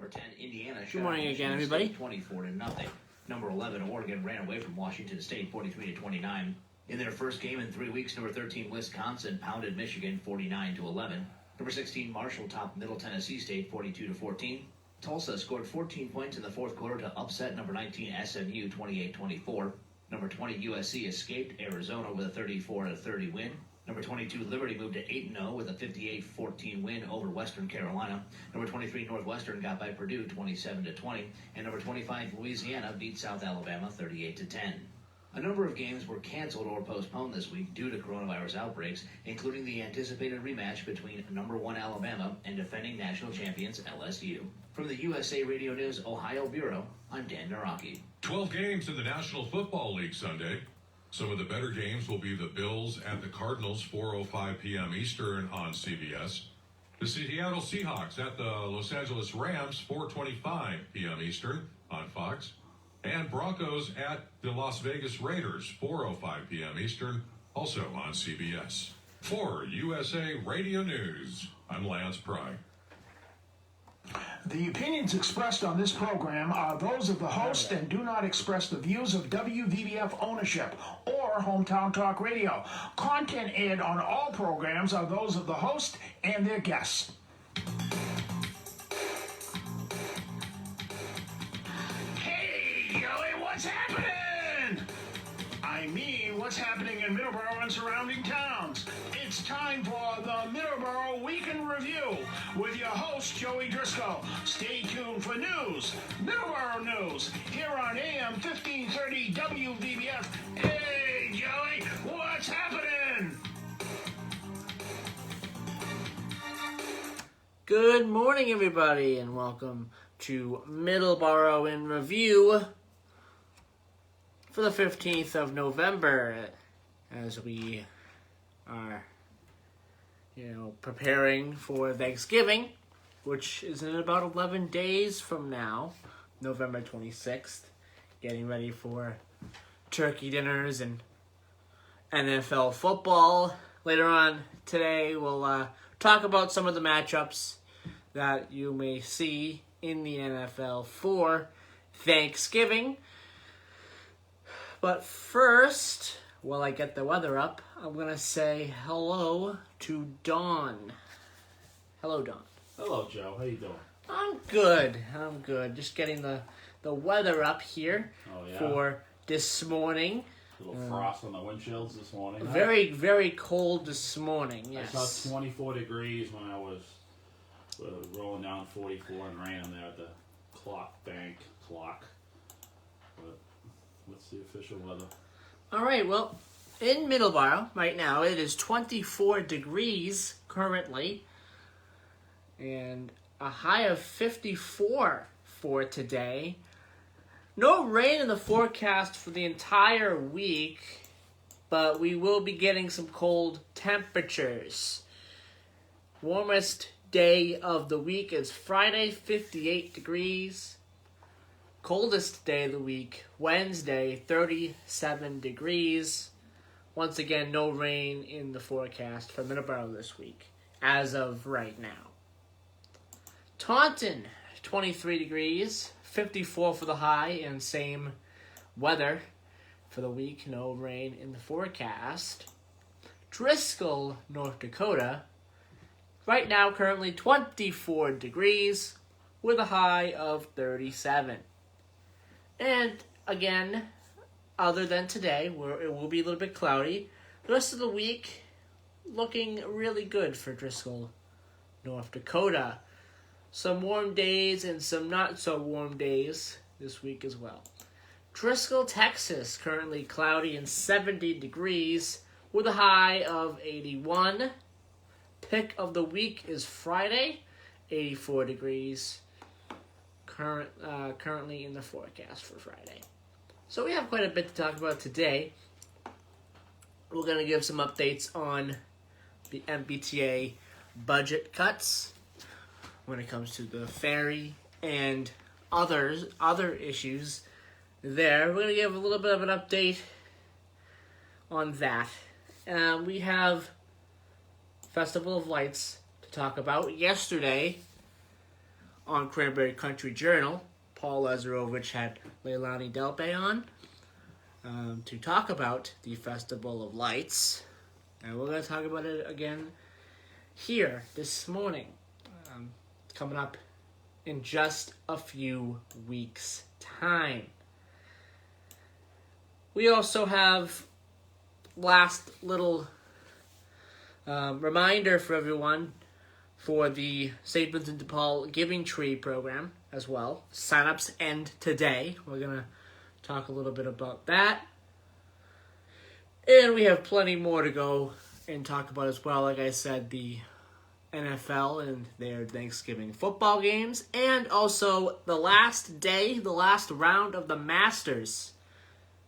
Number 10, Indiana. Good morning again, everybody. 24-0. Number 11, Oregon ran away from Washington State 43-29. In their first game in 3 weeks, number 13, Wisconsin pounded Michigan 49-11. Number 16, Marshall topped Middle Tennessee State 42-14. Tulsa scored 14 points in the fourth quarter to upset number 19 SMU 28-24. Number 20 USC escaped Arizona with a 34-30 win. Number 22 Liberty moved to 8-0 with a 58-14 win over Western Carolina. Number 23 Northwestern got by Purdue 27-20, and number 25 Louisiana beat South Alabama 38-10. A number of games were canceled or postponed this week due to coronavirus outbreaks, including the anticipated rematch between number 1 Alabama and defending national champions LSU. From the USA Radio News Ohio Bureau, I'm Dan Naraki. 12 games in the National Football League Sunday. Some of the better games will be the Bills at the Cardinals, 4:05 p.m. Eastern on CBS. The Seattle Seahawks at the Los Angeles Rams, 4:25 p.m. Eastern on Fox. And Broncos at the Las Vegas Raiders, 4:05 p.m. Eastern, also on CBS. For USA Radio News, I'm Lance Pry. The opinions expressed on this program are those of the host and do not express the views of WVBF ownership or Hometown Talk Radio. Content aired on all programs are those of the host and their guests. Hey, Joey, what's happening? I mean, what's happening in Middleboro and surrounding towns? It's time for the Middleboro Week in Review with your host, Joey Driscoll. Stay tuned for news, Middleboro News, here on AM 1530 WVBF. Hey, Joey, what's happening? Good morning, everybody, and welcome to Middleboro in Review for the 15th of November, as we are, preparing for Thanksgiving, which is in about 11 days from now, November 26th, getting ready for turkey dinners and NFL football. Later on today, we'll talk about some of the matchups that you may see in the NFL for Thanksgiving. But first, while I get the weather up, I'm going to say hello to Dawn. Hello, Dawn. Hello, Joe. How you doing? I'm good. Just getting the weather up here for this morning. A little frost on the windshields this morning. Very, very cold this morning, yes. I saw 24 degrees when I was rolling down 44 and raining there at the bank clock. But what's the official weather? All right, well, in Middleboro right now, it is 24 degrees currently, and a high of 54 for today. No rain in the forecast for the entire week, but we will be getting some cold temperatures. Warmest day of the week is Friday, 58 degrees. Coldest day of the week, Wednesday, 37 degrees. Once again, no rain in the forecast for Middleboro this week, as of right now. Taunton, 23 degrees, 54 for the high, and same weather for the week, no rain in the forecast. Driscoll, North Dakota, right now currently 24 degrees, with a high of 37. And again, other than today, where it will be a little bit cloudy, the rest of the week looking really good for Driscoll, North Dakota. Some warm days and some not so warm days this week as well. Driscoll, Texas, currently cloudy and 70 degrees with a high of 81. Pick of the week is Friday, 84 degrees. Currently in the forecast for Friday. So we have quite a bit to talk about today. We're going to give some updates on the MBTA budget cuts when it comes to the ferry and other issues there. We're going to give a little bit of an update on that. We have Festival of Lights to talk about. Yesterday, on Cranberry Country Journal, Paul Lazarovich had Leilani Delpe on to talk about the Festival of Lights. And we're going to talk about it again here this morning. Coming up in just a few weeks' time. We also have last little reminder for everyone for the St. Vincent de Paul Giving Tree program as well. Sign-ups end today. We're going to talk a little bit about that. And we have plenty more to go and talk about as well. Like I said, the NFL and their Thanksgiving football games. And also the last day, the last round of the Masters.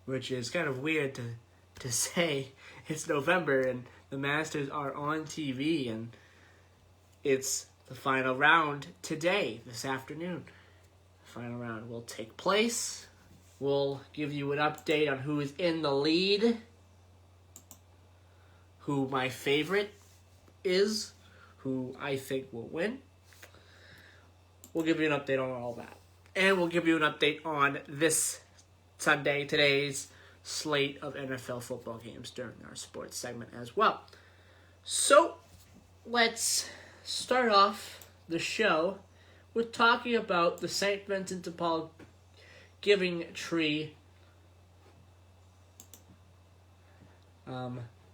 Which is kind of weird to say. It's November and the Masters are on TV. And it's the final round today, this afternoon. The final round will take place. We'll give you an update on who is in the lead, who my favorite is, who I think will win. We'll give you an update on all that. And we'll give you an update on this Sunday, today's slate of NFL football games during our sports segment as well. So, let's start off the show with talking about the St. Vincent de Paul Giving Tree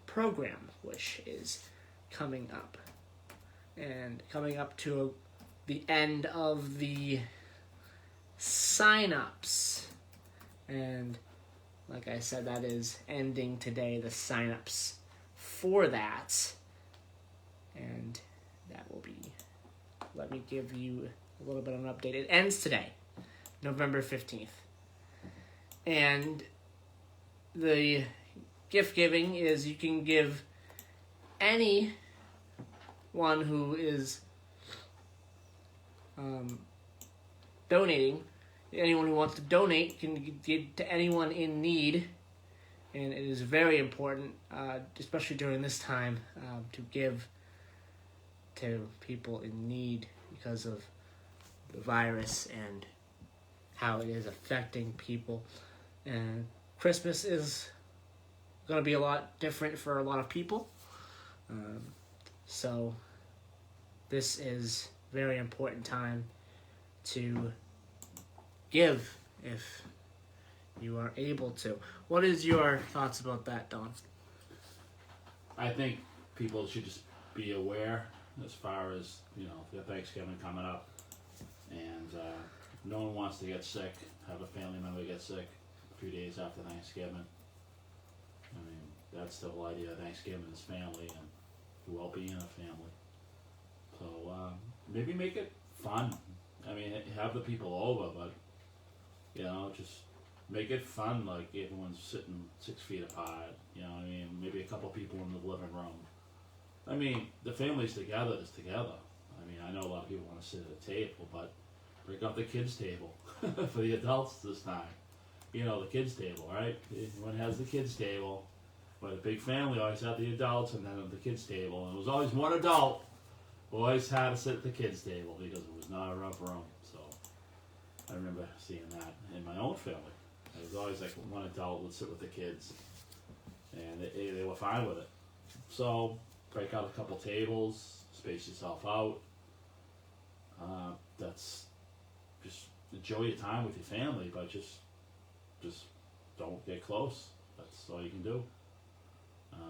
program, which is coming up. And coming up to the end of the sign-ups. And like I said, that is ending today, the sign-ups for that. And that will be, let me give you a little bit of an update. It ends today, November 15th. And the gift giving is you can give anyone who is donating, anyone who wants to donate can give to anyone in need. And it is very important, especially during this time, to give to people in need because of the virus and how it is affecting people. And Christmas is going to be a lot different for a lot of people. So this is a very important time to give if you are able to. What is your thoughts about that, Don? I think people should just be aware as far as, the Thanksgiving coming up. And no one wants to get sick, have a family member get sick a few days after Thanksgiving. I mean, that's the whole idea of Thanksgiving is family and the well-being of family. So maybe make it fun. I mean, have the people over, but, just make it fun, like everyone's sitting 6 feet apart, maybe a couple people in the living room. I mean, the family's together is together. I mean, I know a lot of people want to sit at a table, but break up the kids' table for the adults this time. The kids' table, right? Everyone has the kids' table, but a big family always had the adults and then the kids' table. And it was always one adult who always had to sit at the kids' table because it was not enough room. So I remember seeing that in my own family. It was always like one adult would sit with the kids, and they were fine with it. So break out a couple tables, space yourself out. That's just enjoy your time with your family, but just don't get close. That's all you can do.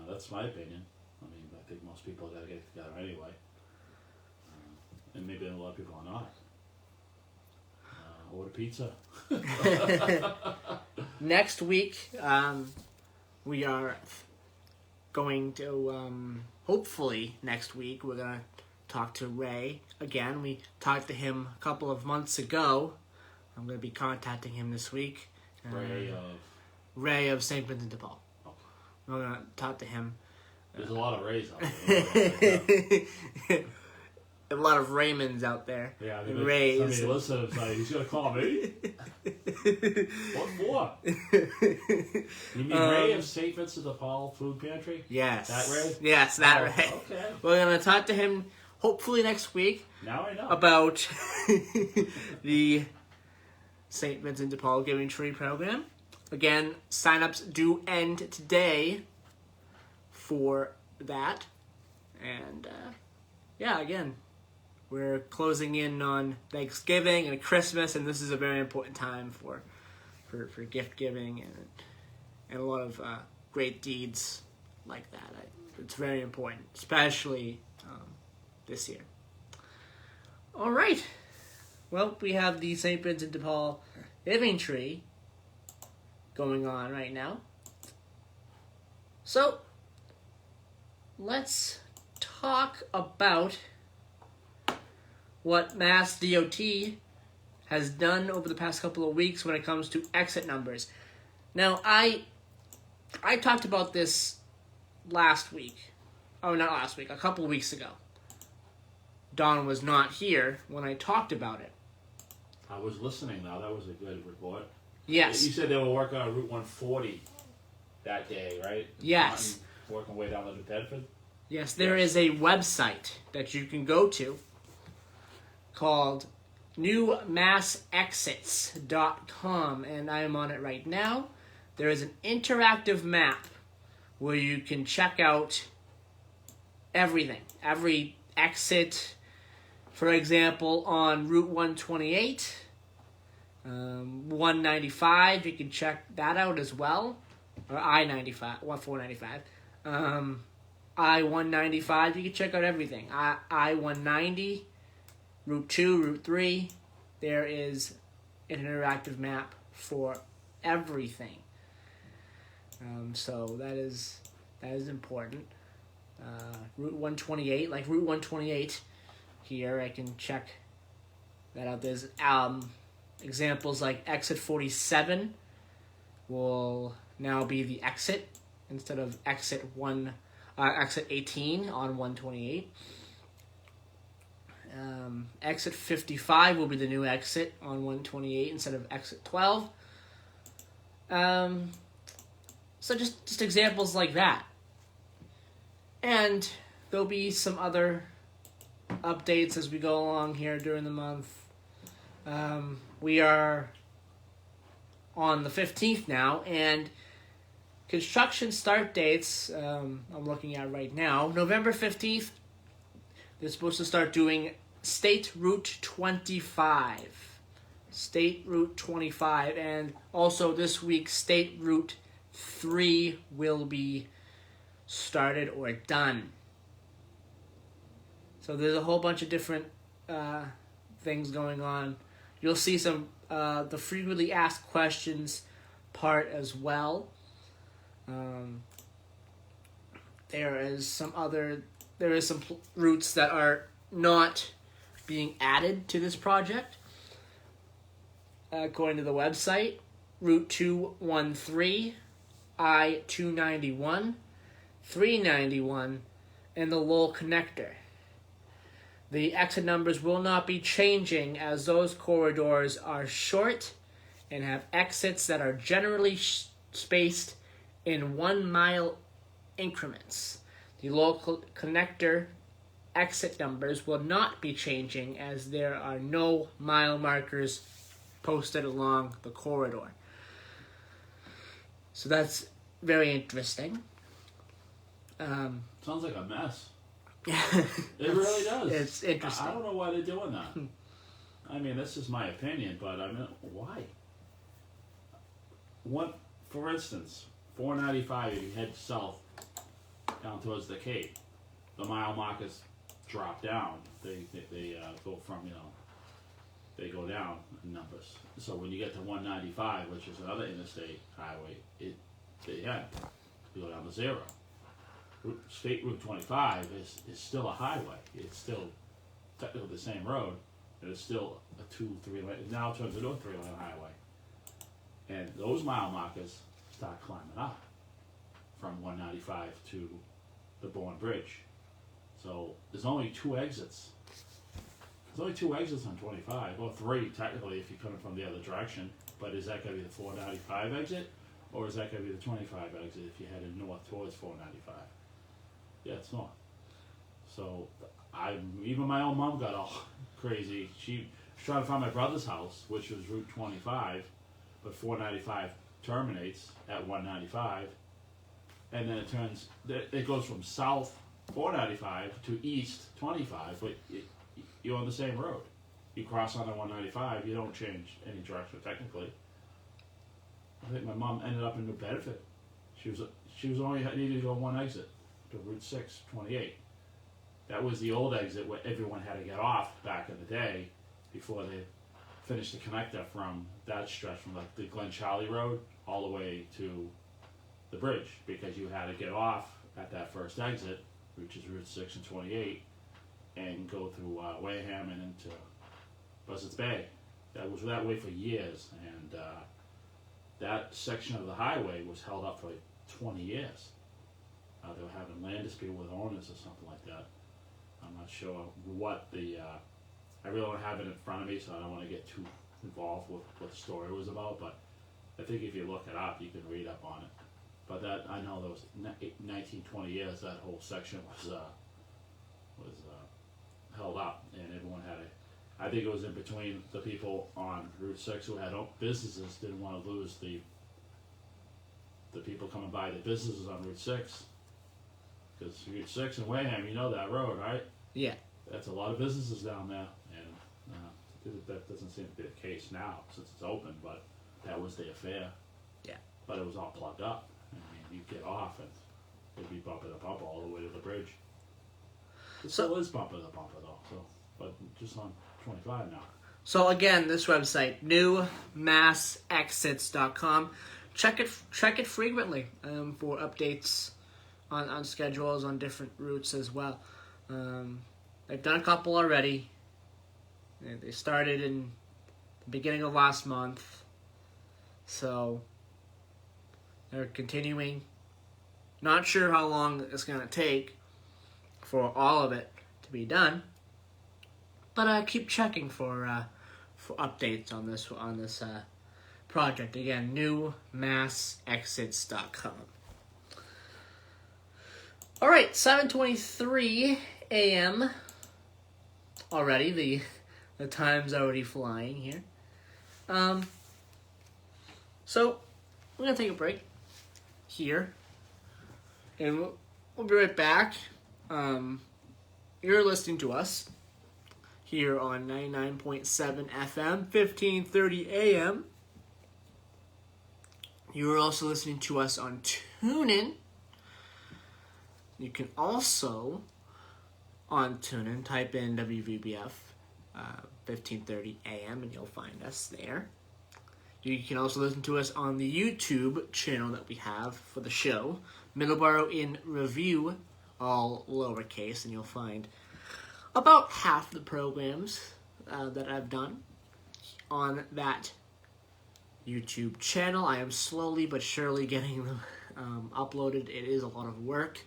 That's my opinion. I mean, I think most people got to get together anyway, and maybe a lot of people are not. Order pizza. Next week, we are going to, hopefully next week, we're going to talk to Ray again. We talked to him a couple of months ago. I'm going to be contacting him this week. Ray of St. Vincent de Paul. Oh. We're going to talk to him. There's a lot of Rays out there. A lot of Raymonds out there. Yeah, Rays. I mean, listen, he's going to call me? What for? You mean Ray of St. Vincent de Paul Food Pantry? Yes. That Ray? Yes, that Ray. Okay. We're going to talk to him hopefully next week, Now I know. about the St. Vincent de Paul Giving Tree program. Again, signups do end today for that. And, again, we're closing in on Thanksgiving and Christmas, and this is a very important time for gift giving and a lot of great deeds like that. It's very important, especially this year. All right. Well, we have the St. Vincent de Paul Giving Tree going on right now. So, let's talk about what Mass DOT has done over the past couple of weeks when it comes to exit numbers. Now, I talked about this last week. Oh, not last week, a couple of weeks ago. Don was not here when I talked about it. I was listening though. That was a good report. Yes. You said they were working on Route 140 that day, right? Yes. Working way down to New Bedford. Yes, there is a website that you can go to called newmassexits.com, and I am on it right now. There is an interactive map where you can check out everything, every exit. For example, on Route 128, 195, you can check that out as well. Or I-95, 495. I-195, you can check out everything. I-190, Route 2, Route 3, there is an interactive map for everything. So that is important. Route 128, like Route 128 here, I can check that out. There's examples like exit 47 will now be the exit instead of exit 18 on 128. Exit 55 will be the new exit on 128 instead of exit 12. So just examples like that. And there'll be some other updates as we go along here during the month. We are on the 15th now, and construction start dates, I'm looking at right now. November 15th, they're supposed to start doing State Route 25. State Route 25, and also this week, State Route 3 will be started or done. So there's a whole bunch of different things going on. You'll see some the frequently asked questions part as well. There is some routes that are not being added to this project. According to the website, Route 213, I-291, 391, and the Lowell Connector. The exit numbers will not be changing as those corridors are short and have exits that are generally spaced in 1 mile increments. The Lowell Connector exit numbers will not be changing as there are no mile markers posted along the corridor. So that's very interesting. Sounds like a mess. It really does. It's interesting. I don't know why they're doing that. I mean, this is my opinion, but I mean, why? What, for instance, 495, if you head south down towards the Cape, the mile markers drop down. They go from, they go down in numbers. So when you get to 195, which is another interstate highway, you go down to 0. State Route 25 is still a highway. It's still technically the same road, but it's still a 2-3 lane. Now it turns into a 3-lane highway. And those mile markers start climbing up from 195 to the Bourne Bridge. So there's only 2 exits. There's only 2 exits on 25, or 3 technically if you're coming from the other direction. But is that going to be the 495 exit, or is that going to be the 25 exit if you're headed north towards 495? Yeah, it's north. So Even my own mom got all crazy. She was trying to find my brother's house, which was Route 25, but 495 terminates at 195, and then it goes from south 495 to east 25, but you're on the same road. You cross on the 195, you don't change any direction technically. I think my mom ended up in New Bedford. She was only needed to go one exit to Route 6, 28. That was the old exit where everyone had to get off back in the day before they finished the connector from that stretch from like the Glen Charlie Road all the way to the bridge, because you had to get off at that first exit, which is Route 6 and 28, and go through Wareham and into Buzzards Bay. That was that way for years, and that section of the highway was held up for like 20 years. They were having land dispute with owners or something like that. I'm not sure what I really don't have it in front of me, so I don't want to get too involved with what the story was about, but I think if you look it up, you can read up on it. But that, I know those 19, 20 years, that whole section was held up, and everyone had I think it was in between the people on Route 6 who had businesses didn't want to lose the people coming by the businesses on Route 6. Because Route 6 and Wareham, you know that road, right? Yeah. That's a lot of businesses down there, and that doesn't seem to be the case now since it's open, but that was the affair. Yeah. But it was all plugged up. I mean, you get off and it'd be bumper to bumper all the way to the bridge. It still is bumper to bumper though, so, but just on 25 now. So again, this website, newmassexits.com. Check it frequently for updates on schedules on different routes as well. They've done a couple already. They started in the beginning of last month, so they're continuing. Not sure how long it's going to take for all of it to be done, but keep checking for updates on this project. Again, newmassexits.com. All right, 7:23 a.m. already. The time's already flying here. So we're gonna take a break here, and we'll be right back. You're listening to us here on 99.7 FM, 1530 AM. You're also listening to us on TuneIn. You can also, on TuneIn, type in WVBF 1530 AM and you'll find us there. You can also listen to us on the YouTube channel that we have for the show, Middleboro in Review, all lowercase, and you'll find about half the programs that I've done on that YouTube channel. I am slowly but surely getting them uploaded. It is a lot of work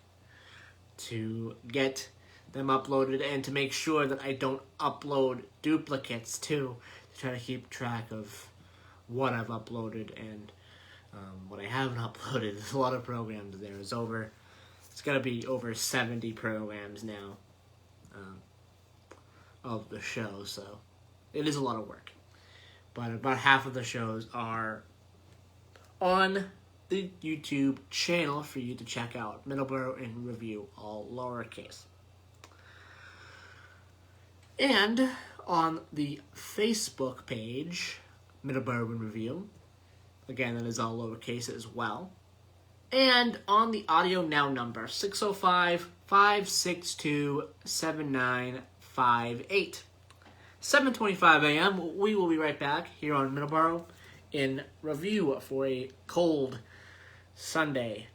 to get them uploaded and to make sure that I don't upload duplicates too, to try to keep track of what I've uploaded and what I haven't uploaded. There's a lot of programs there. It's got to be over 70 programs now of the show, so it is a lot of work. But about half of the shows are on the YouTube channel for you to check out. Middleboro in Review, all lowercase. And on the Facebook page, Middleboro in Review, again, that is all lowercase as well. And on the Audio Now number, 605-562-7958. 7:25 a.m. We will be right back here on Middleboro in Review for a cold Sunday,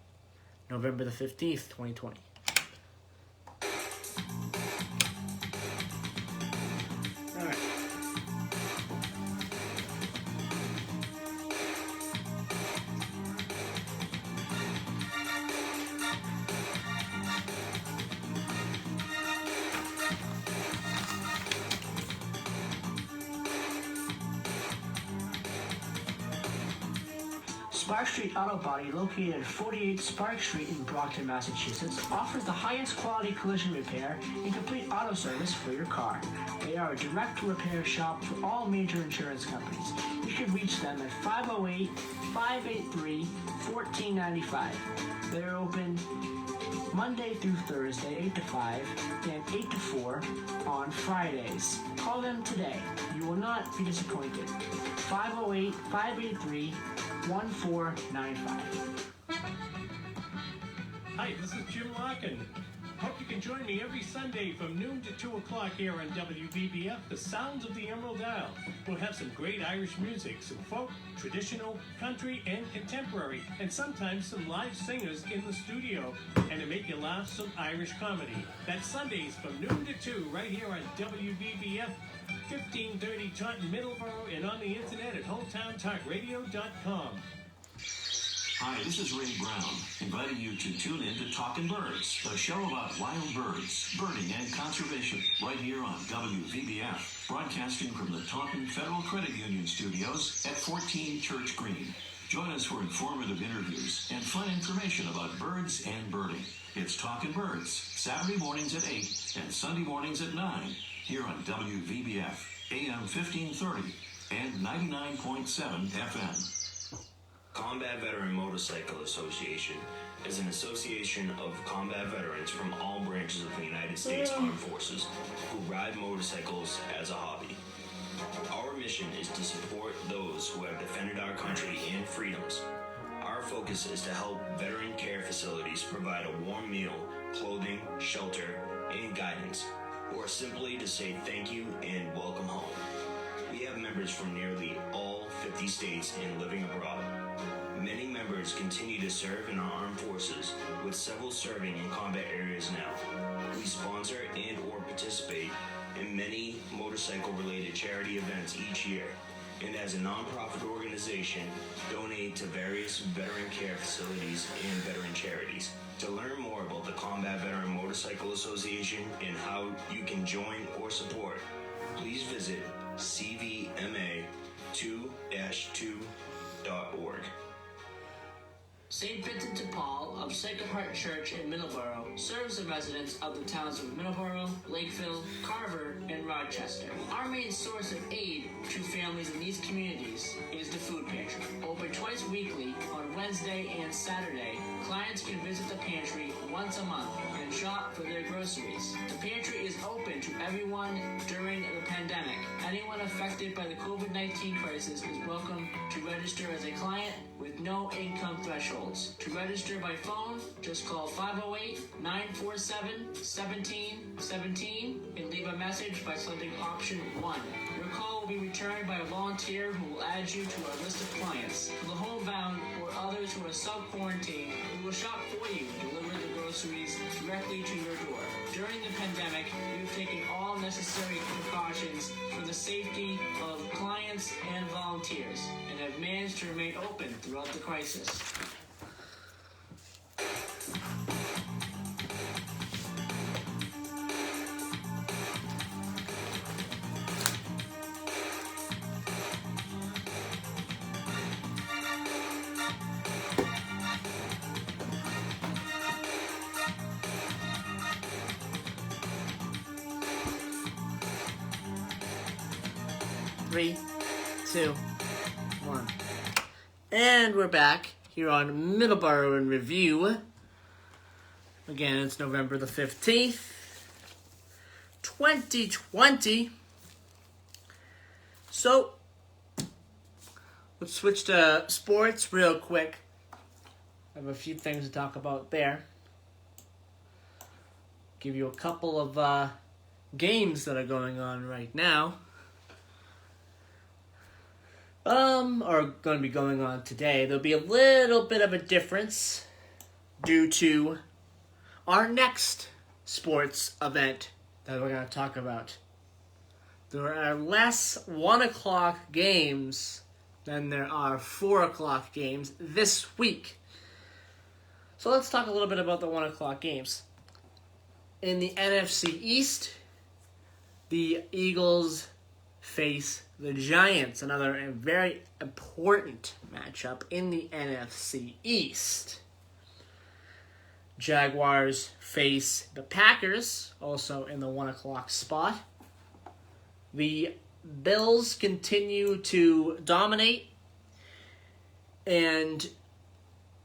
November the 15th, 2020. All right. Spark Street Auto Body, located at 48 Spark Street in Brockton, Massachusetts, offers the highest quality collision repair and complete auto service for your car. They are a direct repair shop for all major insurance companies. You can reach them at 508-583-1495. They're open Monday through Thursday, 8 to 5, and 8 to 4 on Fridays. Call them today. You will not be disappointed. 508-583-1495. Hi, this is Jim Larkin. Hope you can join me every Sunday from noon to 2 o'clock here on WVBF, The Sounds of the Emerald Isle. We'll have some great Irish music, some folk, traditional, country, and contemporary, and sometimes some live singers in the studio. And to make you laugh, some Irish comedy. That's Sundays from noon to 2 right here on WVBF, 1530 Taunton, Middleboro, and on the internet at hometowntalkradio.com. Hi, this is Ray Brown, inviting you to tune in to Talkin' Birds, a show about wild birds, birding, and conservation, right here on WVBF, broadcasting from the Taunton Federal Credit Union studios at 14 Church Green. Join us for informative interviews and fun information about birds and birding. It's Talkin' Birds, Saturday mornings at 8 and Sunday mornings at 9, here on WVBF, AM 1530 and 99.7 FM. Combat Veteran Motorcycle Association is an association of combat veterans from all branches of the United States Armed Forces who ride motorcycles as a hobby. Our mission is to support those who have defended our country and freedoms. Our focus is to help veteran care facilities provide a warm meal, clothing, shelter, and guidance, or simply to say thank you and welcome home. We have members from nearly all 50 states and living abroad. Many members continue to serve in our armed forces, with several serving in combat areas now. We sponsor and or participate in many motorcycle-related charity events each year, and as a nonprofit organization, donate to various veteran care facilities and veteran charities. To learn more about the Combat Veteran Motorcycle Association and how you can join or support, please visit cvma2-2.org. St. Vincent de Paul of Sacred Heart Church in Middleboro serves the residents of the towns of Middleboro, Lakeville, Carver, and Rochester. Our main source of aid to families in these communities is the food pantry. Open twice weekly on Wednesday and Saturday, clients can visit the pantry once a month and shop for their groceries. The pantry is open to everyone during the pandemic. Anyone affected by the COVID-19 crisis is welcome to register as a client with no income thresholds. To register by phone, just call 508-947-1717 and leave a message by selecting option 1. Your call will be returned by a volunteer who will add you to our list of clients. For the homebound or others who are self-quarantined, we will shop for you and deliver the groceries directly to your door. During the pandemic, we have taken all necessary precautions for the safety of clients and volunteers and have managed to remain open throughout the crisis. Three, two, one. And we're back here on Middleboro in Review. Again, it's November the 15th, 2020. So, let's switch to sports real quick. I have a few things to talk about there. Give you a couple of games that are going on right now. Are going to be going on today. There'll be a little bit of a difference due to our next sports event that we're going to talk about. There are less 1 o'clock games than there are 4 o'clock games this week. So let's talk a little bit about the 1 o'clock games. In the NFC East, the Eagles face the Giants, another very important matchup in the NFC East. Jaguars face the Packers, also in the 1 o'clock spot. The Bills continue to dominate and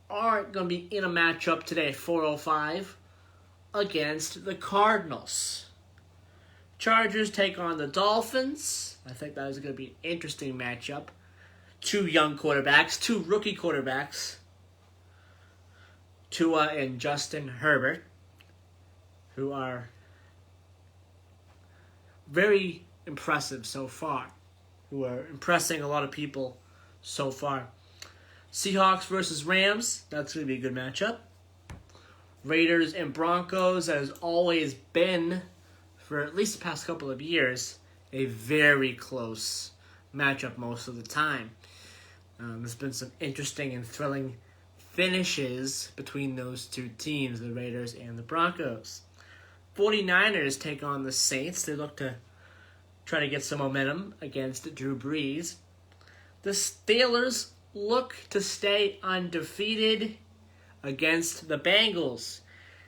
are going to be in a matchup today at 4:05 against the Cardinals. Chargers take on the Dolphins. I think that is going to be an interesting matchup. Two young quarterbacks, two rookie quarterbacks, Tua and Justin Herbert, who are very impressive so far, who are impressing a lot of people so far. Seahawks versus Rams, that's going to be a good matchup. Raiders and Broncos, that has always been, for at least the past couple of years, a very close matchup most of the time. There's been some interesting and thrilling finishes between those two teams, the Raiders and the Broncos. 49ers take on the Saints. They look to try to get some momentum against Drew Brees. The Steelers look to stay undefeated against the Bengals.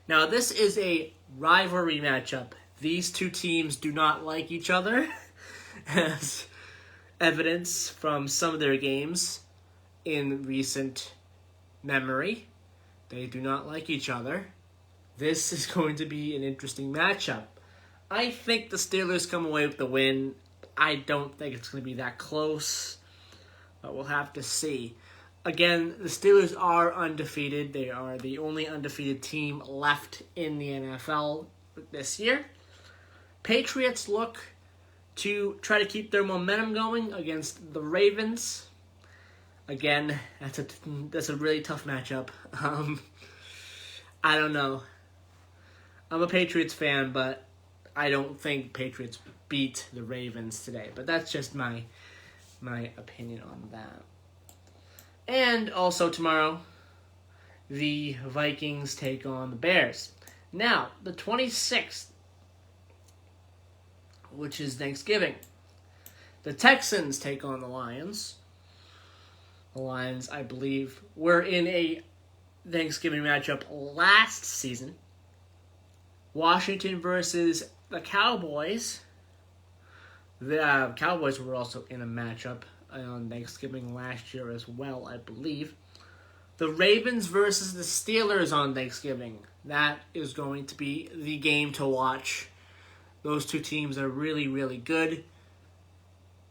Now, this is a rivalry matchup. These two teams do not like each other, as evidence from some of their games in recent memory. They do not like each other. This is going to be an interesting matchup. I think the Steelers come away with the win. I don't think it's going to be that close, but we'll have to see. Again, the Steelers are undefeated. They are the only undefeated team left in the NFL this year. Patriots look to try to keep their momentum going against the Ravens. Again, that's a really tough matchup. I don't know. I'm a Patriots fan, but I don't think Patriots beat the Ravens today. But that's just my opinion on that. And also tomorrow, the Vikings take on the Bears. Now, the 26th, which is Thanksgiving, the Texans take on the Lions. The Lions, I believe, were in a Thanksgiving matchup last season. Washington versus the Cowboys. The Cowboys were also in a matchup on Thanksgiving last year as well, I believe. The Ravens versus the Steelers on Thanksgiving. That is going to be the game to watch. Those two teams are really, really good.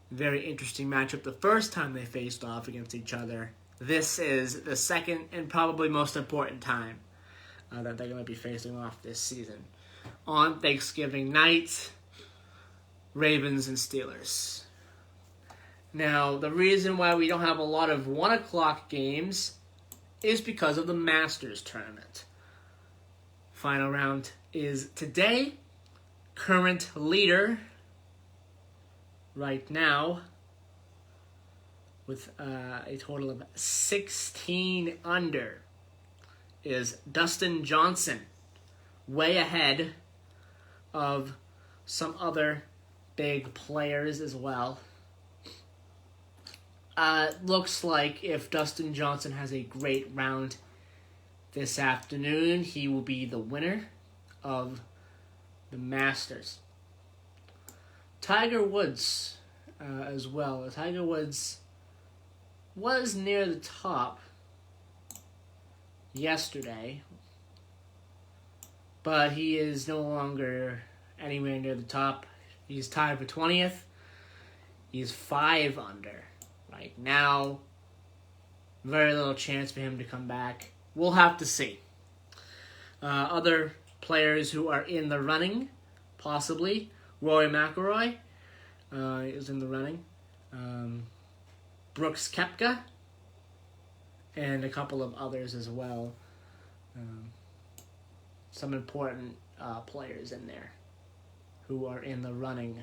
Very interesting matchup. The first time they faced off against each other. This is the second and probably most important time that they're going to be facing off this season. On Thanksgiving night, Ravens and Steelers. Now, the reason why we don't have a lot of 1 o'clock games is because of the Masters tournament. Final round is today. Current leader right now with a total of 16 under is Dustin Johnson, way ahead of some other big players as well. Looks like if Dustin Johnson has a great round this afternoon, he will be the winner of the Masters. Tiger Woods as well. Tiger Woods was near the top yesterday, but he is no longer anywhere near the top. He's tied for 20th. He's 5 under right now. Very little chance for him to come back. We'll have to see. Other players who are in the running, possibly. Rory McIlroy is in the running. Brooks Koepka. And a couple of others as well. Some important players in there who are in the running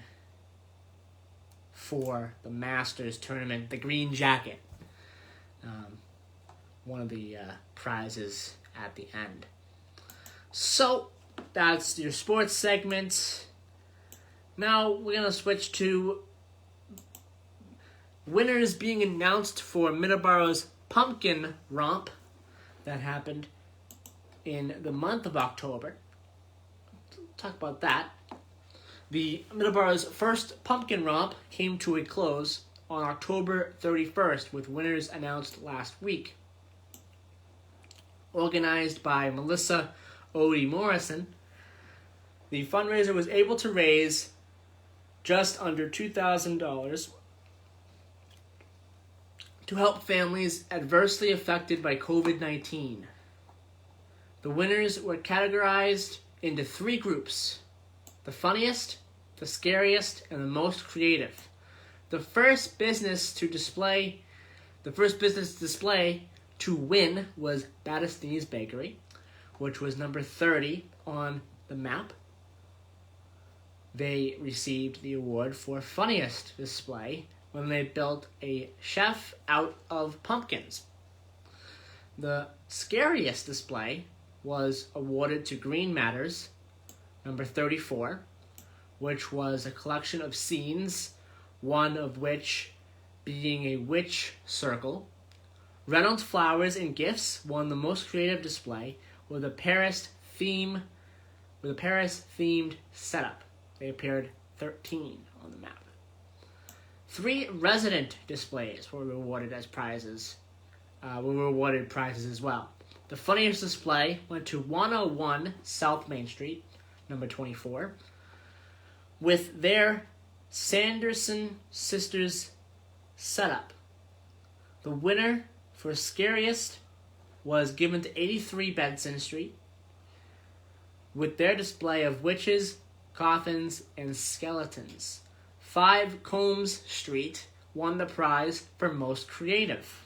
for the Masters tournament, the green jacket. One of the prizes at the end. So, that's your sports segment. Now, we're going to switch to winners being announced for Middleboro's Pumpkin Romp that happened in the month of October. Talk about that. The Middleboro's first Pumpkin Romp came to a close on October 31st, with winners announced last week. Organized by Melissa Odie Morrison, the fundraiser was able to raise just under $2,000 to help families adversely affected by COVID-19. The winners were categorized into 3 groups: the funniest, the scariest, and the most creative. The first business display to win was Battistini's Bakery, which was number 30 on the map. They received the award for funniest display when they built a chef out of pumpkins. The scariest display was awarded to Green Matters, number 34, which was a collection of scenes, one of which being a witch circle. Reynolds Flowers and Gifts won the most creative display with a Paris-themed setup. They appeared 13 on the map. 3 resident displays were awarded as prizes. Awarded prizes as well. The funniest display went to 101 South Main Street, number 24, with their Sanderson Sisters setup. The winner for scariest was given to 83 Benson Street, with their display of witches, coffins, and skeletons. 5 Combs Street won the prize for most creative,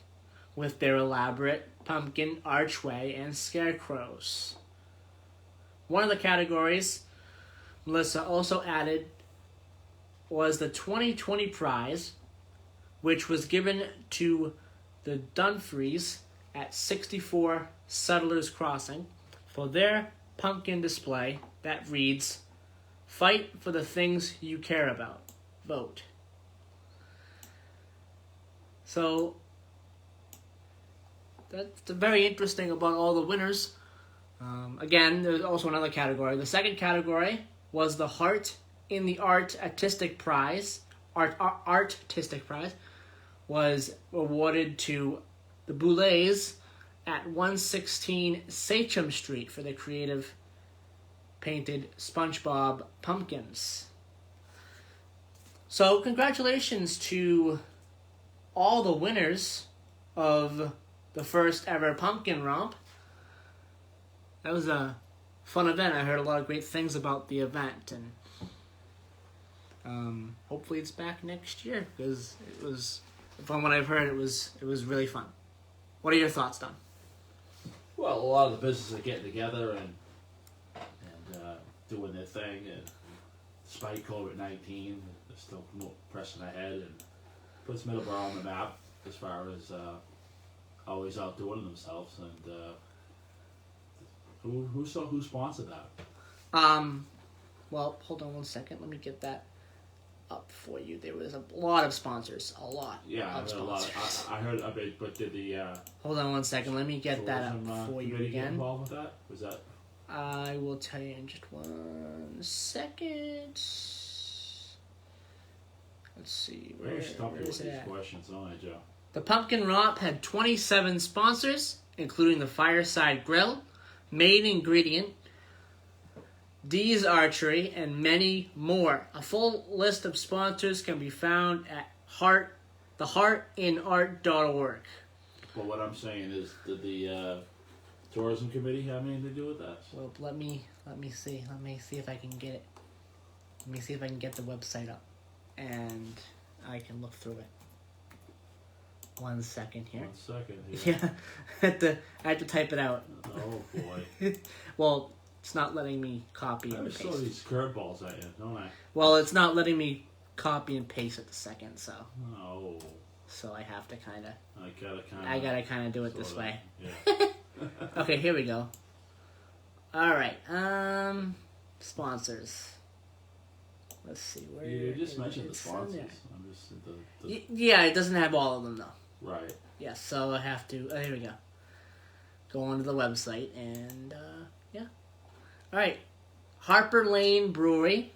with their elaborate pumpkin archway and scarecrows. One of the categories Melissa also added was the 2020 prize, which was given to the Dunphreys at 64 Settlers Crossing for their pumpkin display that reads, "Fight for the things you care about. Vote." So that's very interesting about all the winners. Again, there's also another category. The second category was the Heart in the Artistic Prize. Artistic Prize was awarded to the Boulets at 116 Sachem Street for the creative painted SpongeBob pumpkins. So congratulations to all the winners of the first ever Pumpkin Romp. That was a fun event. I heard a lot of great things about the event, and hopefully it's back next year, because it was, from what I've heard, it was really fun. What are your thoughts, Don? Well, a lot of the businesses are getting together and doing their thing, and despite COVID-19, they're still pressing ahead and puts Middleborough on the map as far as always outdoing themselves. And who sponsored that? Well, hold on one second. Let me get that up for you. There was a lot of sponsors. A lot. Yeah, I of heard a lot. sponsors. I heard a bit, but did the Hold on one second. Let me get that up for you committee get again. involved with that? Was that? I will tell you in just 1 second. Let's see. Where is it at? Questions, don't I, Joe? The Pumpkin Romp had 27 sponsors, including the Fireside Grill, Main Ingredient, D's Archery, and many more. A full list of sponsors can be found at theheartinart.org. Well, what I'm saying is, did the tourism committee have anything to do with that? Well, let me see. Let me see if I can get it. Let me see if I can get the website up, and I can look through it. 1 second here. 1 second here. Yeah, I have to type it out. Oh boy. Well, it's not letting me copy I and just throw paste. these curveballs at you, don't I? Well, it's not letting me copy and paste at the second, so Oh. I have to kind of. I gotta kind of do it this way. Yeah. Okay, here we go. All right. Sponsors. let's see where. You just mentioned the it's sponsors. on there. I'm just Yeah, it doesn't have all of them though. right. Yes, so I have to. Here we go. Go onto the website and yeah. All right, Harper Lane Brewery,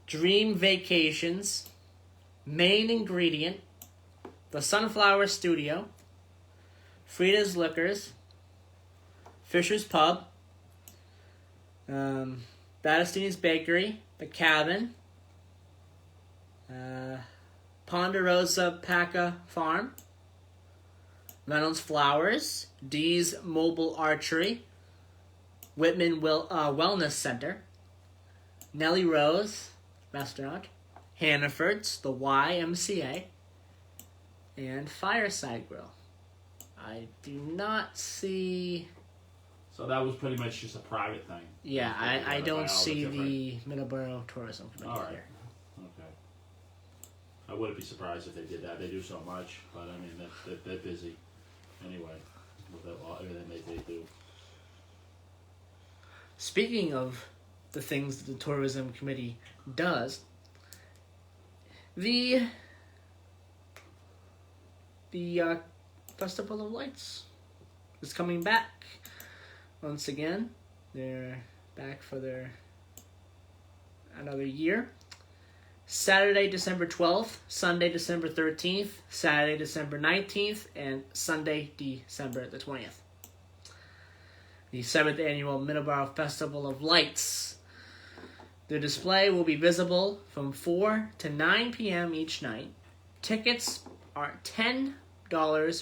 Dream Vacations, Main Ingredient, The Sunflower Studio, Frida's Liquors, Fisher's Pub, Battistini's Bakery, The Cabin, Ponderosa Paca Farm, Reynolds Flowers, Dee's Mobile Archery, Whitman Wellness Center, Nellie Rose Restaurant, Hannaford's, the YMCA, and Fireside Grill. I do not see... So that was pretty much just a private thing. Yeah, I don't see the. the Middleboro Tourism Committee All right. here. Okay. I wouldn't be surprised if they did that. They do so much, but I mean, they're busy anyway with everything they do. Speaking of the things that the Tourism Committee does, the Festival of Lights is coming back once again. They're back for another year. Saturday, December 12th, Sunday, December 13th, Saturday, December 19th, and Sunday, December the 20th. The 7th Annual Middleboro Festival of Lights. The display will be visible from 4 to 9 p.m. each night. Tickets are $10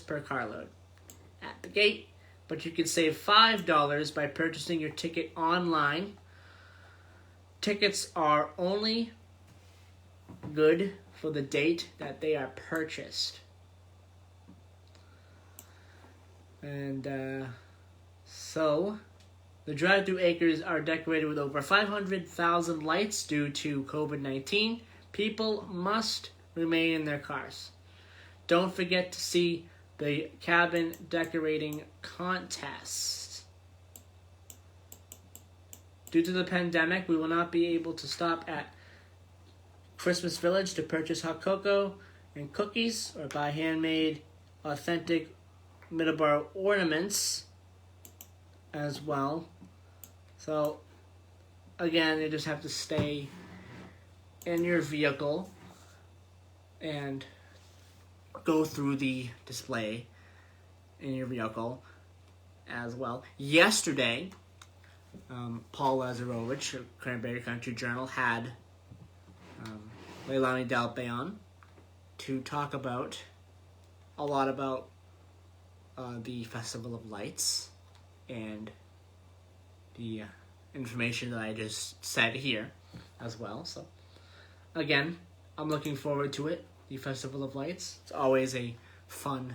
per carload at the gate, but you can save $5 by purchasing your ticket online. Tickets are only good for the date that they are purchased. And so the drive-through acres are decorated with over 500,000 lights due to COVID-19. People must remain in their cars. Don't forget to see the cabin decorating contest. Due to the pandemic, we will not be able to stop at Christmas Village to purchase hot cocoa and cookies or buy handmade, authentic Middleboro ornaments as well. So, again, you just have to stay in your vehicle and go through the display in your vehicle as well. Yesterday, Paul Lazarovich of Cranberry Country Journal had Leilani Delpe on to talk about a lot about the Festival of Lights and the information that I just said here as well. So, again, I'm looking forward to it. The Festival of Lights. It's always a fun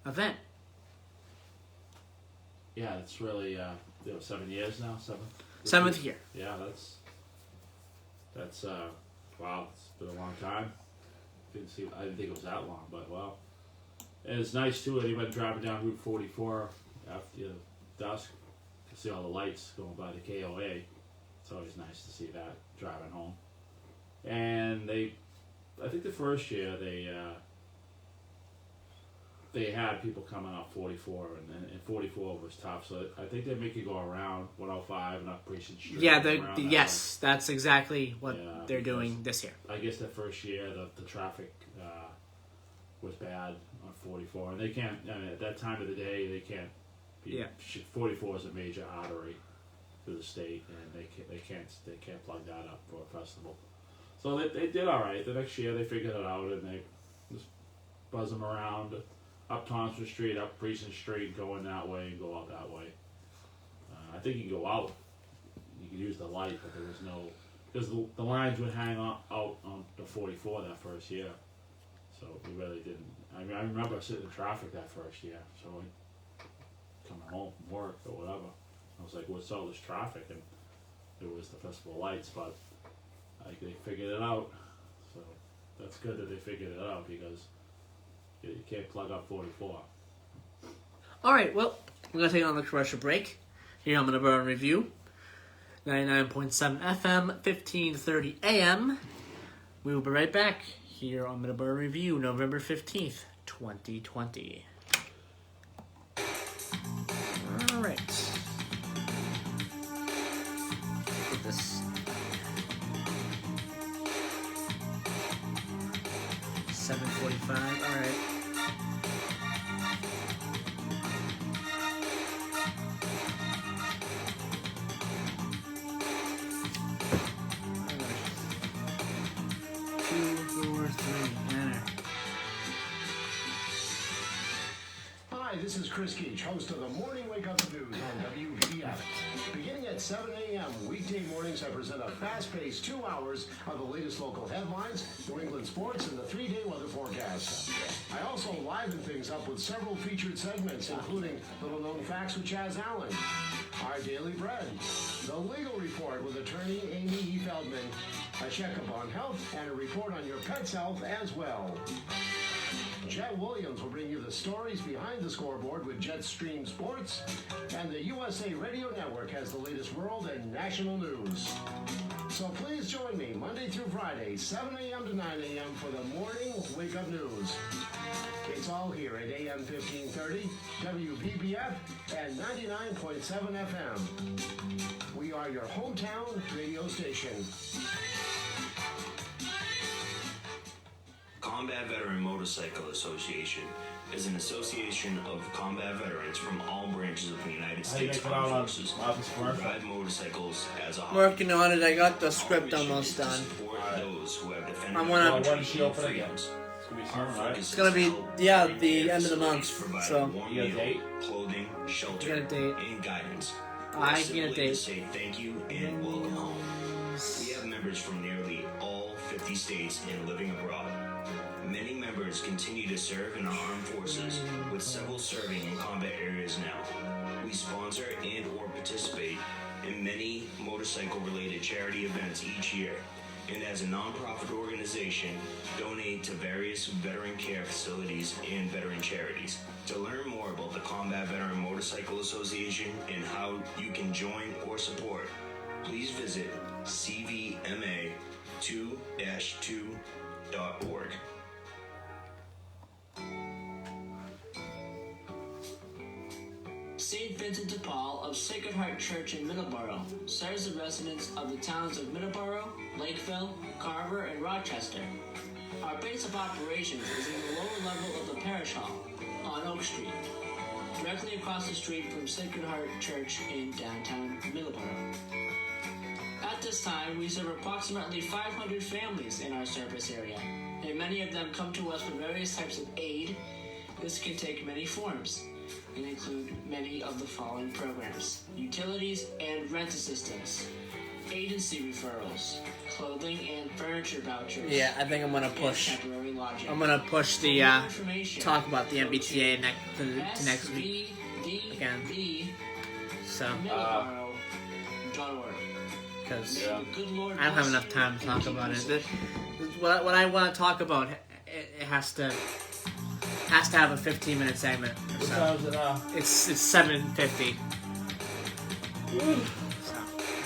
event. Yeah, it's really 7 years now. Seventh year. Yeah, that's wow. It's been a long time. I didn't think it was that long, but wow. And it's nice too. Anybody driving down Route 44 after dusk to see all the lights going by the KOA. It's always nice to see that driving home. And I think the first year they had people coming up 44, and 44 was tough. So I think they make you go around 105 and up Precinct Street. Yeah, that's exactly what they're doing this year. I guess the first year the traffic was bad on 44, and they can't. I mean, at that time of the day, they can't. 44 is a major artery through the state, and they can't plug that up for a festival. So they did all right. The next year they figured it out, and they just buzz them around up Thompson Street, up Precinct Street, going that way and go out that way. I think you can go out. You can use the light, but there was no, because the lines would hang out on the 44 that first year. So we really didn't. I mean, I remember sitting in traffic that first year. So coming home from work or whatever, I was like, "What's all this traffic?" And it was the Festival of Lights, but they figured it out. So that's good that they figured it out, because you can't plug up 44. All right, well, we're going to take on the commercial break here on Middleboro Review. 99.7 FM, 1530 AM. We will be right back here on Middleboro Review, November 15th, 2020. All right. Put this 7:45. All right. Hi, this is Chris Keach, host of the Morning Wake Up News on WVBF. Beginning at 7 a.m. weekday mornings, I present a fast-paced 2 hours of the latest local headlines, New England sports, and the 3-day weather forecast. I also liven things up with several featured segments, including Little Known Facts with Chaz Allen, Our Daily Bread, The Legal Report with attorney Amy E. Feldman, a checkup on health, and a report on your pet's health as well. Jet Williams will bring you the stories behind the scoreboard with Jetstream Sports, and the USA Radio Network has the latest world and national news. So please join me Monday through Friday, 7 a.m. to 9 a.m. for the Morning Wake Up News. It's all here at AM 1530, WVBF, and 99.7 FM. We are your hometown radio station. Combat Veteran Motorcycle Association is an association of combat veterans from all branches of the United States Armed Forces who ride motorcycles as a hobby. Working on it. I got the Our script mission almost is to done. support those who have defended I'm gonna- our When country does she and open again? freedoms. It's gonna be Our soon, right? focus It's gonna is be, help yeah, and the care end of the month, facilities provide so- warm You got a meal, date? clothing, shelter, You got a date? and guidance. I Or get a simply date. to say thank you and welcome home. We have members from nearly all 50 states and living abroad. Many members continue to serve in our armed forces, with several serving in combat areas now. We sponsor and or participate in many motorcycle-related charity events each year, and as a nonprofit organization, donate to various veteran care facilities and veteran charities. To learn more about the Combat Veteran Motorcycle Association and how you can join or support, please visit cvma2-2.org. St. Vincent de Paul of Sacred Heart Church in Middleboro serves the residents of the towns of Middleboro, Lakeville, Carver, and Rochester. Our base of operations is in the lower level of the parish hall on Oak Street, directly across the street from Sacred Heart Church in downtown Middleboro. At this time, we serve approximately 500 families in our service area, and many of them come to us for various types of aid. This can take many forms and include many of the following programs: utilities and rent assistance, agency referrals, clothing and furniture vouchers. Yeah, I think I'm gonna and push. temporary lodging. I'm gonna push the For more information, talk about the go MBTA to to next week again. So svdb.org. because May the good Lord I don't have bless enough you time to and talk keep about you it. safe. What I want to talk about, it has to have a 15-minute segment or What so. time is it now? It's 7:50. So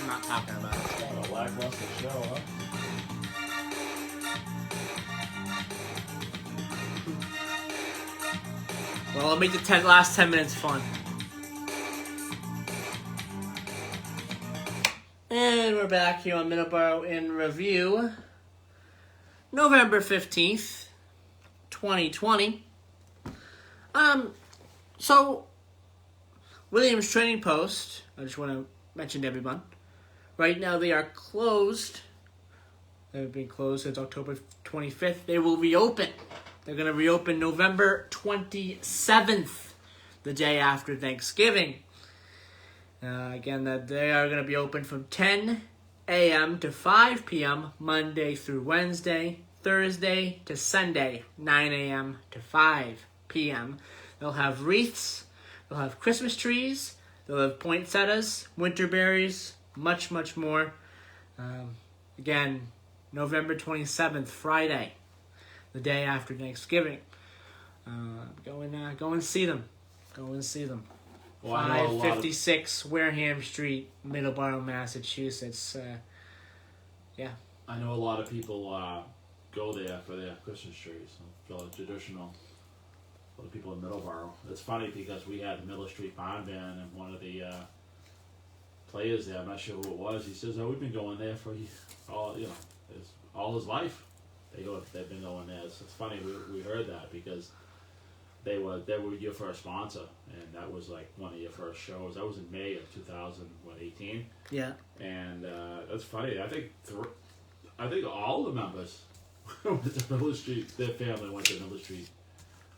I'm not talking about it. Kind of a lackluster show, huh? Well, I'll make the last 10 minutes fun. And we're back here on Middleboro in Review. November 15th, 2020. So, Williams Trading Post, I just want to mention to everyone, right now they are closed. They've been closed since October 25th. They will reopen. They're going to reopen November 27th, the day after Thanksgiving. Again, that they are going to be open from 10 a.m. to 5 p.m. Monday through Wednesday, Thursday to Sunday, 9 a.m. to 5 p.m. They'll have wreaths, they'll have Christmas trees, they'll have poinsettias, winter berries, much, much more. Again, November 27th, Friday, the day after Thanksgiving. Go and see them. Go and see them. Well, I know a lot of, 556 Wareham Street, Middleboro, Massachusetts. Yeah. I know a lot of people go there for their Christmas trees. So feel traditional. For the people in Middleboro. It's funny because we had the Miller Street Barn Band, and one of the players there, I'm not sure who it was, he says, "Oh, we've been going there for all his life. They've been going there." So it's funny we heard that because they were your first sponsor, and that was like one of your first shows. That was in May of 2018. Yeah. And that's funny. I think all the members went to Miller Street. Their family went to Miller Street.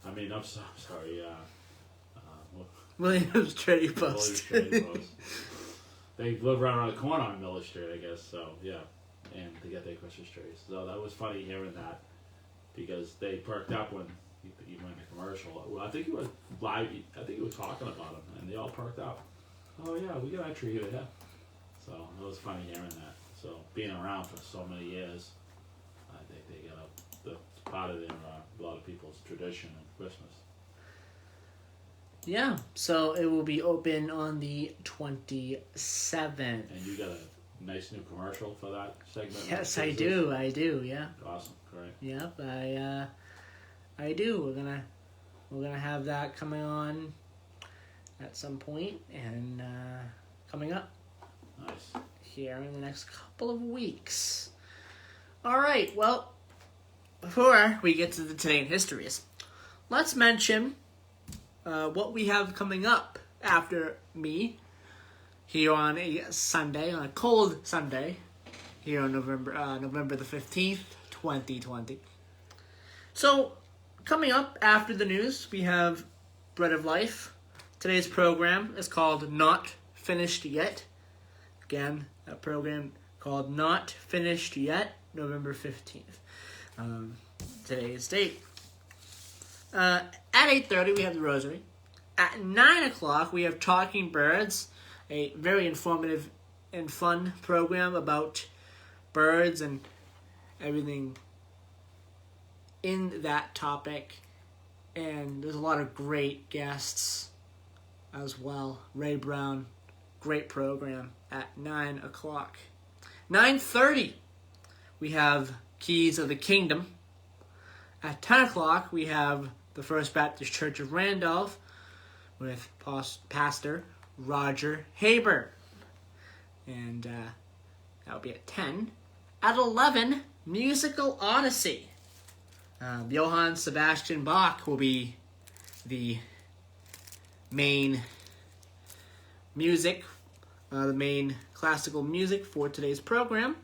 I mean, I'm sorry. Williams Trading Post. They live right around the corner on Miller Street, I guess. So yeah, and they get their Christmas trees. So that was funny hearing that because they perked up when you went to commercial. Well, I think you were live. I think you were talking about them, and they all perked up. Oh yeah, we got our tree here. Yeah. So it was funny hearing that. So being around for so many years, I think they got the part of their a lot of people's tradition of Christmas. Yeah, so it will be open on the 27th. And you got a nice new commercial for that segment? Yes, I do, yeah. Awesome, great. Yep, I do. We're gonna have that coming on at some point and coming up. Nice. Here in the next couple of weeks. All right, well, before we get to the Today in Histories, let's mention what we have coming up after me here on a Sunday, on a cold Sunday, here on November the 15th, 2020. So, coming up after the news, we have Bread of Life. Today's program is called Not Finished Yet. Again, a program called Not Finished Yet, November 15th. Today's date. At 8:30, we have the Rosary. At 9 o'clock, we have Talking Birds, a very informative and fun program about birds and everything in that topic. And there's a lot of great guests as well. Ray Brown, great program at 9 o'clock. 9:30, we have Keys of the Kingdom. At 10 o'clock, we have the First Baptist Church of Randolph with Pastor Roger Haber. And that will be at 10. At 11, Musical Odyssey. Johann Sebastian Bach will be the main music, the main classical music for today's program.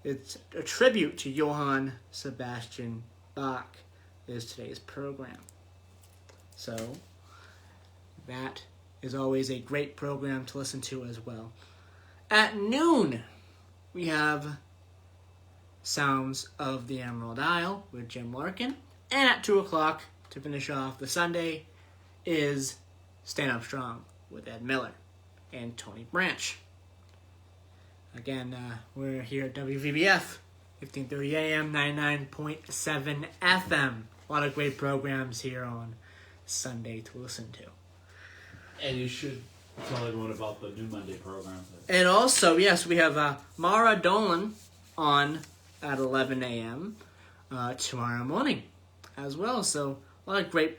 It's a tribute to Johann Sebastian Bach is today's program. So that is always a great program to listen to as well. At noon, we have Sounds of the Emerald Isle with Jim Larkin. And at 2 o'clock, to finish off the Sunday, is Stand Up Strong with Ed Miller and Tony Branch. Again, we're here at WVBF, 1530 AM, 99.7 FM. A lot of great programs here on Sunday to listen to. And you should tell everyone about the new Monday program. And also, yes, we have Mara Dolan on at 11 a.m. Tomorrow morning as well. So a lot of great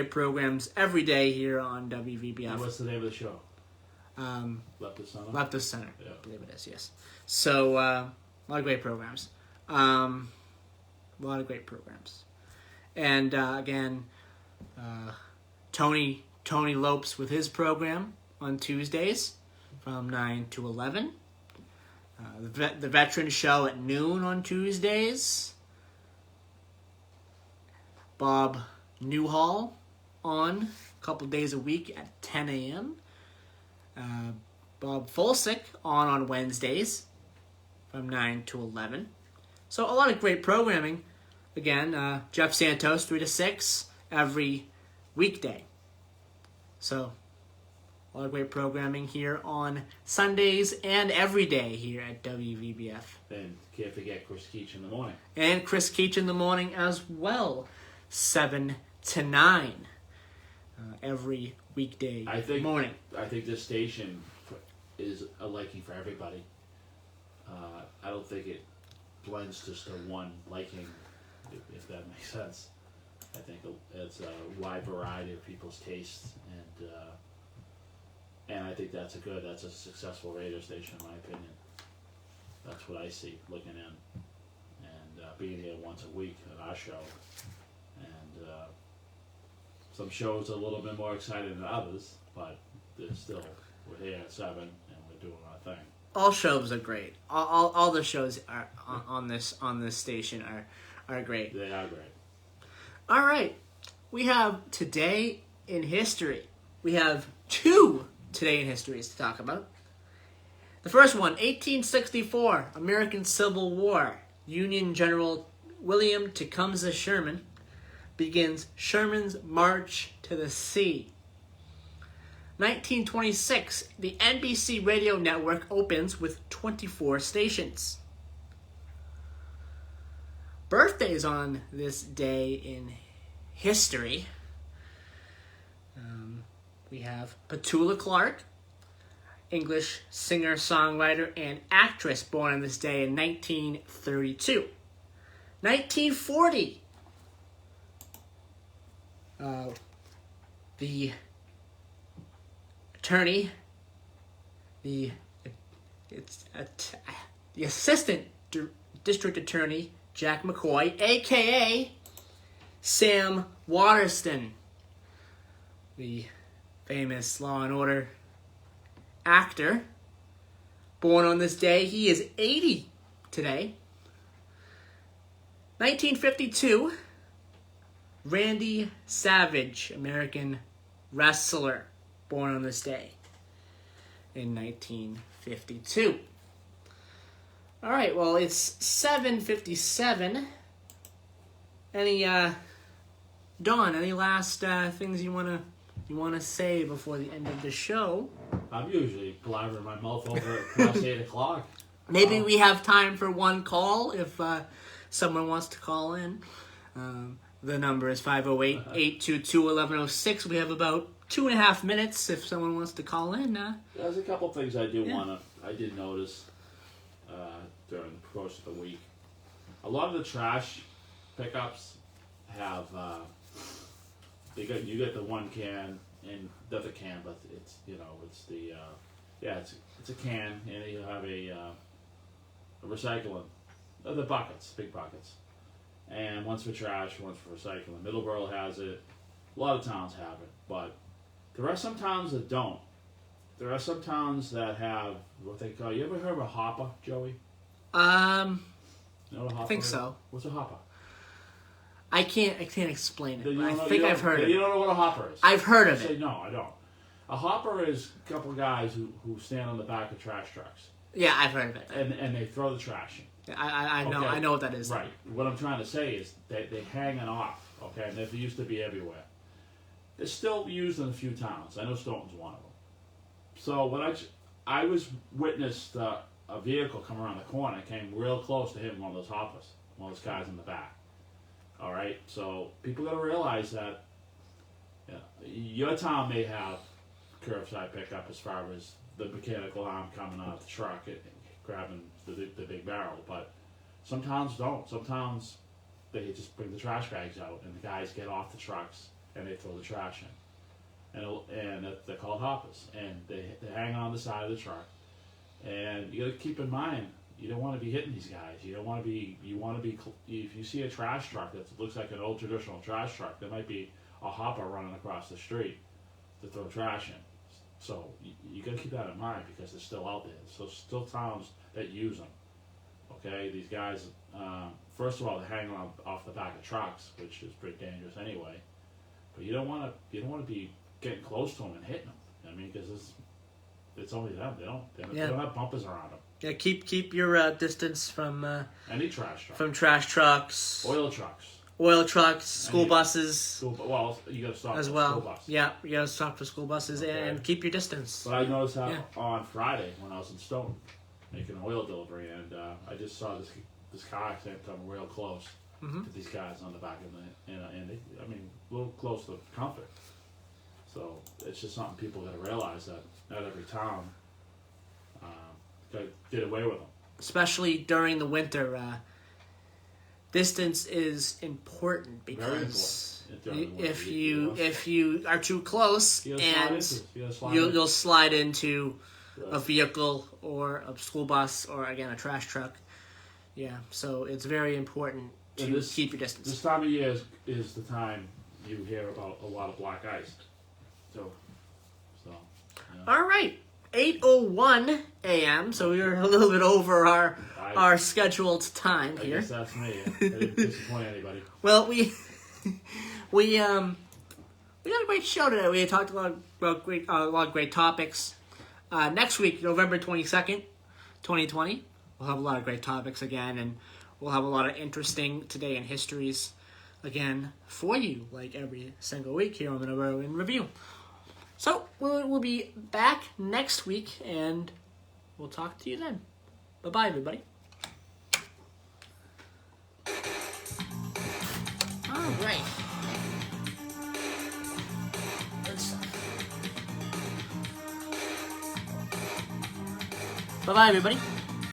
programs every day here on WVBF. And what's the name of the show? Left of Center? Left of Center, yeah. I believe it is, yes. So, a lot of great programs. And, again, Tony Lopes with his program on Tuesdays from 9 to 11. The Veteran Show at noon on Tuesdays. Bob Newhall on a couple days a week at 10 a.m. Bob Folsick on Wednesdays from 9 to 11. So a lot of great programming. Again, Jeff Santos, 3 to 6 every weekday. So a lot of great programming here on Sundays and every day here at WVBF. And can't forget Chris Keach in the morning. And Chris Keach in the morning as well, 7 to 9. every weekday morning. I think this station is a liking for everybody. I don't think it blends just to one liking, if that makes sense. I think it's a wide variety of people's tastes, and I think that's a successful radio station in my opinion. That's what I see looking in, and being here once a week at our show, and some shows are a little bit more exciting than others, but we're here at 7 and we're doing our thing. All shows are great. All the shows are on this station are great. They are great. All right, we have Today in History. We have 2 Today in Histories to talk about. The first one, 1864, American Civil War. Union General William Tecumseh Sherman begins Sherman's March to the Sea. 1926, the NBC radio network opens with 24 stations. Birthdays on this day in history. We have Petula Clark, English singer, songwriter, and actress, born on this day in 1932. 1940, the attorney, the assistant district attorney, Jack McCoy, a.k.a. Sam Waterston, the famous Law and Order actor, born on this day. He is 80 today. 1952, Randy Savage, American wrestler, born on this day in 1952. All right, well, it's 7:57. Dawn, any last things you wanna say before the end of the show? I'm usually blabbering my mouth over past 8 o'clock. Maybe we have time for one call if someone wants to call in. The number is 508-822-1106. We have about 2.5 minutes if someone wants to call in. There's a couple things I did notice during the course of the week. A lot of the trash pickups have you get the one can and the other can, but it's it's a can, and you have a recycling, the buckets, big buckets, and one's for trash, one's for recycling. Middleboro has it. A lot of towns have it, but there are some towns that don't. There are some towns that have what they call. You ever heard of a hopper, Joey? You know what a hopper I think is? so. What's a hopper? I can't explain it. I think I've heard of it. You don't know what a hopper is? I've heard of Say, it. no, I don't. A hopper is a couple of guys who stand on the back of trash trucks. Yeah, I've heard of it. And they throw the trash in. I know. Okay. I know what that is. Right. What I'm trying to say is they hang it off. Okay, and they used to be everywhere. They're still used in a few towns. I know Stoughton's one of them. So when I was witnessed a vehicle come around the corner, came real close to hitting one of those hoppers, one of those guys in the back. All right, so people got to realize that your town may have curbside pickup as far as the mechanical arm coming out of the truck and grabbing the big barrel, but some towns don't. Some towns, they just bring the trash bags out and the guys get off the trucks and they throw the trash in. And they're called hoppers, and they hang on the side of the truck. And you got to keep in mind, you don't want to be hitting these guys. You want to be, if you see a trash truck that looks like an old traditional trash truck, there might be a hopper running across the street to throw trash in. So you got to keep that in mind because they're still out there. So still towns that use them. Okay, these guys, first of all, they hang on off the back of trucks, which is pretty dangerous anyway. But you don't want to be getting close to them and hitting them. I mean, because it's only them. They don't have bumpers around them. Yeah, keep your distance from Any trash truck. From trash trucks, Oil trucks, school buses, well, you got to stop as for well. school bus. Yeah, you gotta stop for school buses and keep your distance. But I noticed how on Friday when I was in Stoughton making an oil delivery, and I just saw this car accident come real close to these guys on the back of and they, a little close to comfort. So it's just something people got to realize that not every town did away with them. Especially during the winter, distance is important Very because important during the winter. if you are too close and you'll slide into a vehicle or a school bus or again a trash truck. Yeah, so it's very important to keep your distance. This time of year is the time you hear about a lot of black ice. So yeah. All right, 8:01 a.m. So we're a little bit over our scheduled time here. I guess that's me. I didn't disappoint anybody. Well, we got a great show today. We talked a lot of great topics. Next week, November 22nd, 2020, we'll have a lot of great topics again, and we'll have a lot of interesting Today in Histories again for you, like every single week here on Middleboro in Review. So, we'll be back next week, and we'll talk to you then. Bye-bye, everybody. All right. Bye-bye, everybody.